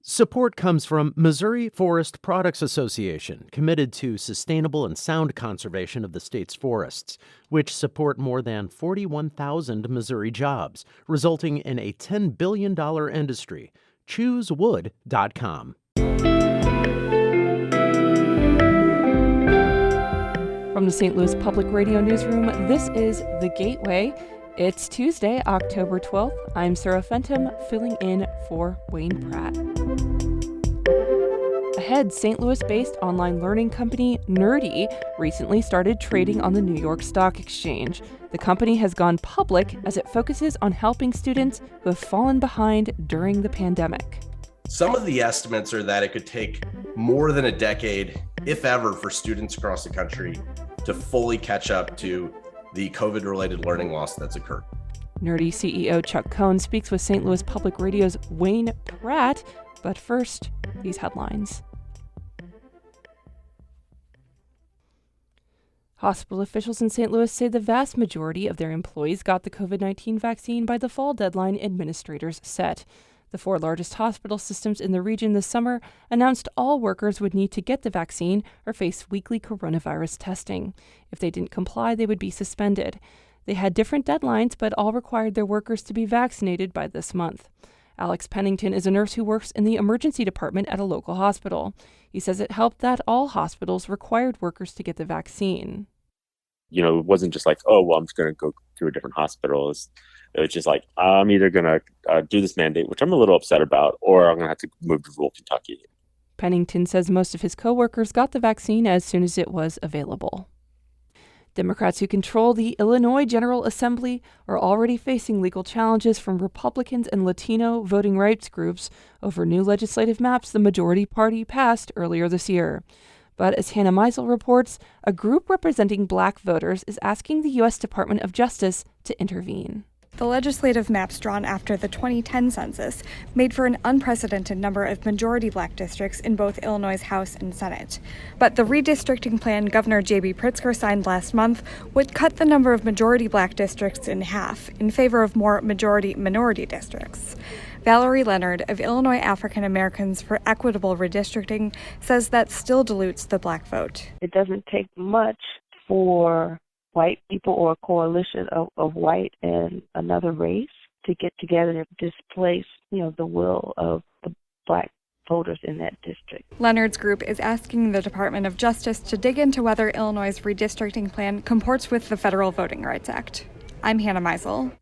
Support comes from Missouri Forest Products Association, committed to sustainable and sound conservation of the state's forests, which support more than 41,000 Missouri jobs, resulting in a $10 billion industry. ChooseWood.com. From the St. Louis Public Radio Newsroom, this is The Gateway. It's Tuesday, October 12th. I'm Sarah Fenton, filling in for Wayne Pratt. Ahead, St. Louis-based online learning company Nerdy recently started trading on the New York Stock Exchange. The company has gone public as it focuses on helping students who have fallen behind during the pandemic. Some of the estimates are that it could take more than a decade, if ever, for students across the country to fully catch up to the COVID-related learning loss that's occurred. Nerdy CEO Chuck Cohn speaks with St. Louis Public Radio's Wayne Pratt, but first, these headlines. Hospital officials in St. Louis say the vast majority of their employees got the COVID-19 vaccine by the fall deadline administrators set. The four largest hospital systems in the region this summer announced all workers would need to get the vaccine or face weekly coronavirus testing. If they didn't comply, they would be suspended. They had different deadlines, but all required their workers to be vaccinated by this month. Alex Pennington is a nurse who works in the emergency department at a local hospital. He says it helped that all hospitals required workers to get the vaccine. It wasn't just like, I'm just going to go to a different hospital. It was just like, I'm either going to do this mandate, which I'm a little upset about, or I'm going to have to move to rural Kentucky. Pennington says most of his coworkers got the vaccine as soon as it was available. Democrats who control the Illinois General Assembly are already facing legal challenges from Republicans and Latino voting rights groups over new legislative maps the majority party passed earlier this year. But as Hannah Meisel reports, a group representing black voters is asking the U.S. Department of Justice to intervene. The legislative maps drawn after the 2010 census made for an unprecedented number of majority black districts in both Illinois' House and Senate. But the redistricting plan Governor J.B. Pritzker signed last month would cut the number of majority black districts in half in favor of more majority-minority districts. Valerie Leonard of Illinois African Americans for Equitable Redistricting says that still dilutes the black vote. It doesn't take much for white people or a coalition of white and another race to get together and displace, the will of the black voters in that district. Leonard's group is asking the Department of Justice to dig into whether Illinois' redistricting plan comports with the Federal Voting Rights Act. I'm Hannah Meisel.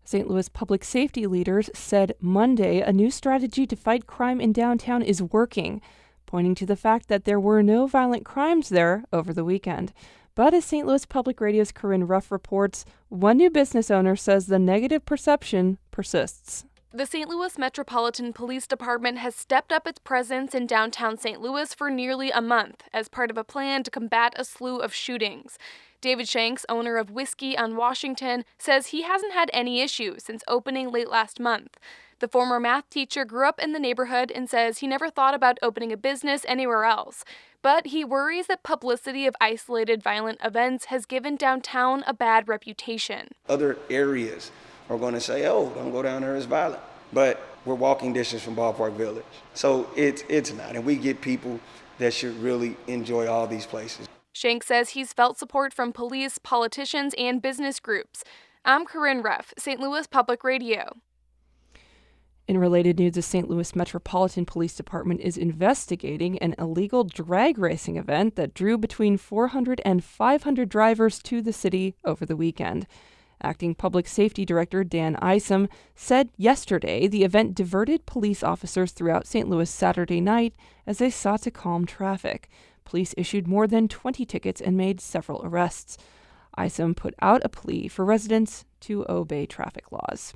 St. Louis public safety leaders said Monday a new strategy to fight crime in downtown is working, pointing to the fact that there were no violent crimes there over the weekend. But as St. Louis Public Radio's Corinne Ruff reports, one new business owner says the negative perception persists. The St. Louis Metropolitan Police Department has stepped up its presence in downtown St. Louis for nearly a month as part of a plan to combat a slew of shootings. David Shanks, owner of Whiskey on Washington, says he hasn't had any issues since opening late last month. The former math teacher grew up in the neighborhood and says he never thought about opening a business anywhere else. But he worries that publicity of isolated violent events has given downtown a bad reputation. Other areas are going to say, don't go down there, it's violent. But we're walking distance from Ballpark Village. So it's not. And we get people that should really enjoy all these places. Shank says he's felt support from police, politicians, and business groups. I'm Corinne Ruff, St. Louis Public Radio. In related news, the St. Louis Metropolitan Police Department is investigating an illegal drag racing event that drew between 400 and 500 drivers to the city over the weekend. Acting Public Safety Director Dan Isom said yesterday the event diverted police officers throughout St. Louis Saturday night as they sought to calm traffic. Police issued more than 20 tickets and made several arrests. Isom put out a plea for residents to obey traffic laws.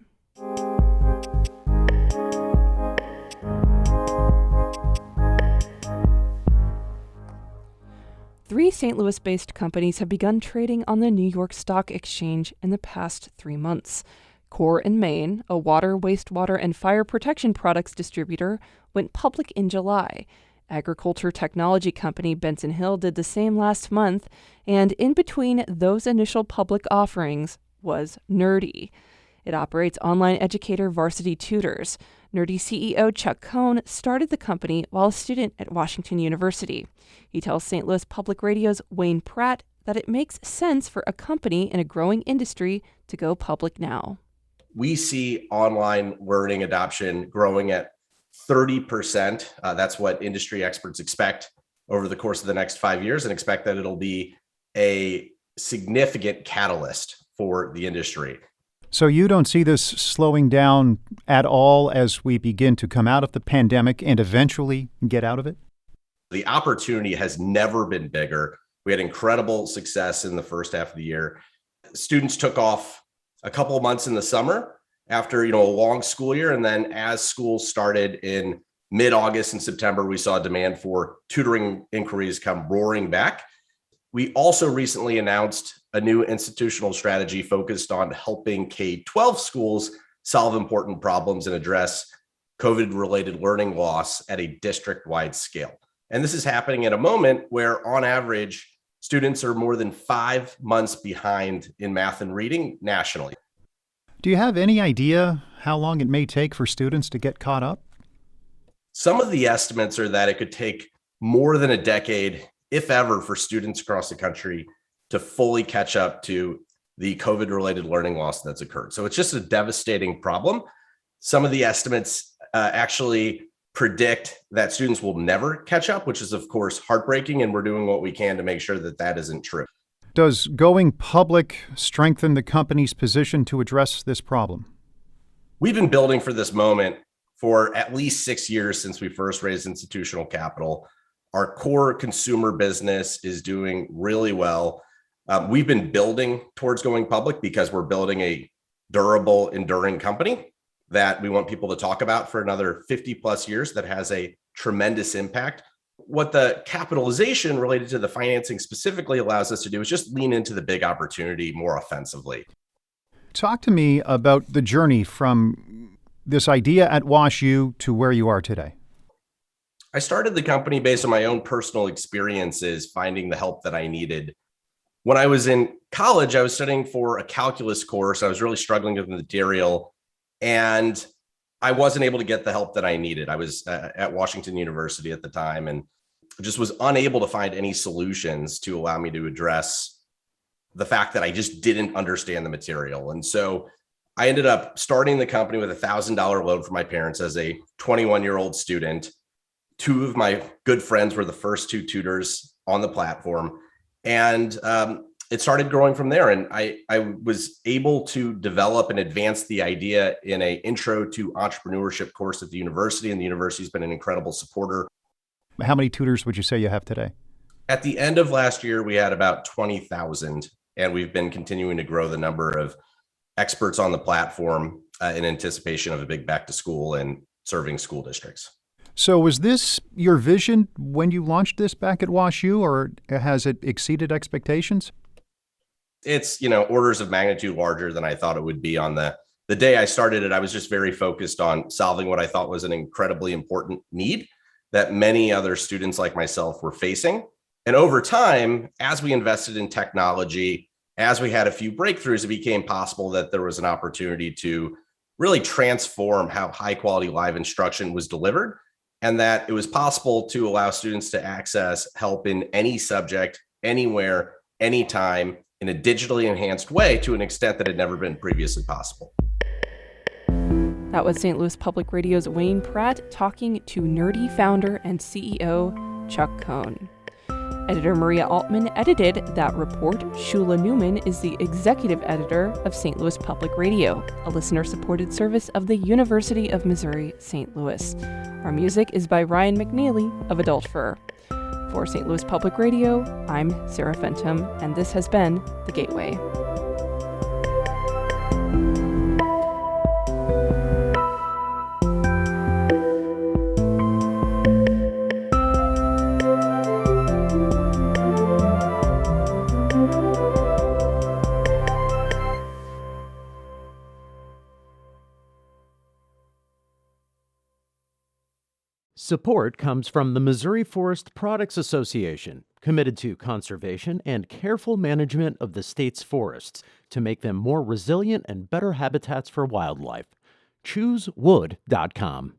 Three St. Louis-based companies have begun trading on the New York Stock Exchange in the past 3 months. Core & Main, a water, wastewater, and fire protection products distributor, went public in July. Agriculture technology company Benson Hill did the same last month, and in between those initial public offerings was Nerdy. It operates online educator Varsity Tutors. Nerdy CEO Chuck Cohn started the company while a student at Washington University. He tells St. Louis Public Radio's Wayne Pratt that it makes sense for a company in a growing industry to go public now. We see online learning adoption growing at 30%. That's what industry experts expect over the course of the next 5 years, and expect that it'll be a significant catalyst for the industry. So you don't see this slowing down at all as we begin to come out of the pandemic and eventually get out of it? The opportunity has never been bigger. We had incredible success in the first half of the year. Students took off a couple of months in the summer after, a long school year. And then as school started in mid-August and September, we saw demand for tutoring inquiries come roaring back. We also recently announced a new institutional strategy focused on helping K-12 schools solve important problems and address COVID-related learning loss at a district-wide scale. And this is happening at a moment where, on average, students are more than 5 months behind in math and reading nationally. Do you have any idea how long it may take for students to get caught up? Some of the estimates are that it could take more than a decade, if ever, for students across the country to fully catch up to the COVID-related learning loss that's occurred. So it's just a devastating problem. Some of the estimates actually predict that students will never catch up, which is, of course, heartbreaking, and we're doing what we can to make sure that that isn't true. Does going public strengthen the company's position to address this problem? We've been building for this moment for at least 6 years since we first raised institutional capital. Our core consumer business is doing really well. We've been building towards going public because we're building a durable, enduring company that we want people to talk about for another 50 plus years that has a tremendous impact. What the capitalization related to the financing specifically allows us to do is just lean into the big opportunity more offensively. Talk to me about the journey from this idea at WashU to where you are today. I started the company based on my own personal experiences, finding the help that I needed. When I was in college, I was studying for a calculus course. I was really struggling with the material, and I wasn't able to get the help that I needed. I was at Washington University at the time and just was unable to find any solutions to allow me to address the fact that I just didn't understand the material. And so I ended up starting the company with a $1,000 loan from my parents as a 21-year-old student. 2 of my good friends were the first 2 tutors on the platform. And it started growing from there. And I was able to develop and advance the idea in an intro to entrepreneurship course at the university. And the university has been an incredible supporter. How many tutors would you say you have today? At the end of last year, we had about 20,000. And we've been continuing to grow the number of experts on the platform in anticipation of a big back to school and serving school districts. So was this your vision when you launched this back at WashU, or has it exceeded expectations? It's, orders of magnitude larger than I thought it would be. On the day I started it, I was just very focused on solving what I thought was an incredibly important need that many other students like myself were facing. And over time, as we invested in technology, as we had a few breakthroughs, it became possible that there was an opportunity to really transform how high quality live instruction was delivered, and that it was possible to allow students to access help in any subject, anywhere, anytime, in a digitally enhanced way to an extent that had never been previously possible. That was St. Louis Public Radio's Wayne Pratt talking to Nerdy founder and CEO Chuck Cohn. Editor Maria Altman edited that report. Shula Newman is the executive editor of St. Louis Public Radio, a listener-supported service of the University of Missouri, St. Louis. Our music is by Ryan McNeely of Adult Fur. For St. Louis Public Radio, I'm Sarah Fenton, and this has been The Gateway. Support comes from the Missouri Forest Products Association, committed to conservation and careful management of the state's forests to make them more resilient and better habitats for wildlife. Choosewood.com.